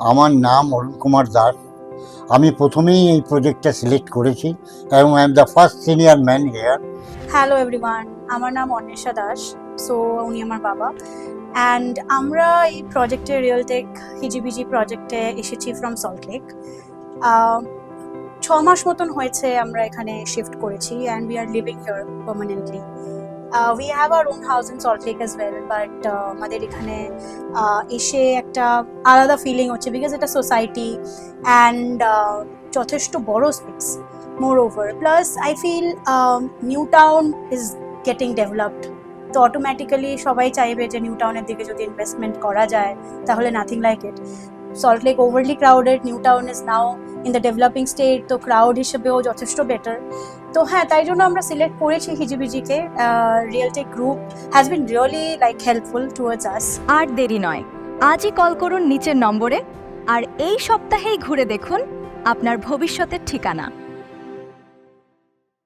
আমার নাম অরুণ কুমার দাস। আমি প্রথমেই এই প্রজেক্টটা সিলেক্ট করেছি এবং I am the first senior man here. Hello everyone, আমার নাম অন্বেষা দাস। সো উনি আমার বাবা। অ্যান্ড আমরা এই প্রজেক্টে রিয়েলটেক হিজিবিজি প্রজেক্টে এসেছি ফ্রম সল্টলেক। 6 মাস মতন হয়েছে আমরা এখানে শিফট করেছি and we are living here permanently. We have our own house in Salt Lake as well, but আমাদের এখানে এসে একটা আলাদা ফিলিং হচ্ছে বিকজ এটা সোসাইটি অ্যান্ড যথেষ্ট বড় space. Moreover, plus I feel New Town is getting developed. তো অটোমেটিক্যালি সবাই চাইবে যে নিউ টাউনের দিকে যদি ইনভেস্টমেন্ট করা যায় তাহলে nothing like it. Salt lake overlay crowded, new town is now in the developing state, তো ক্রাউড হিসেবেও যথেষ্ট বেটার। তো হ্যাঁ, তাই জন্য আমরা সিলেক্ট করেছি হিজিবিজিকে। Realtech group has been really like helpful towards us. আর দেরি নয়, আজই কল করুন নিচের নম্বরে আর এই সপ্তাহেই ঘুরে দেখুন আপনার ভবিষ্যতের ঠিকানা।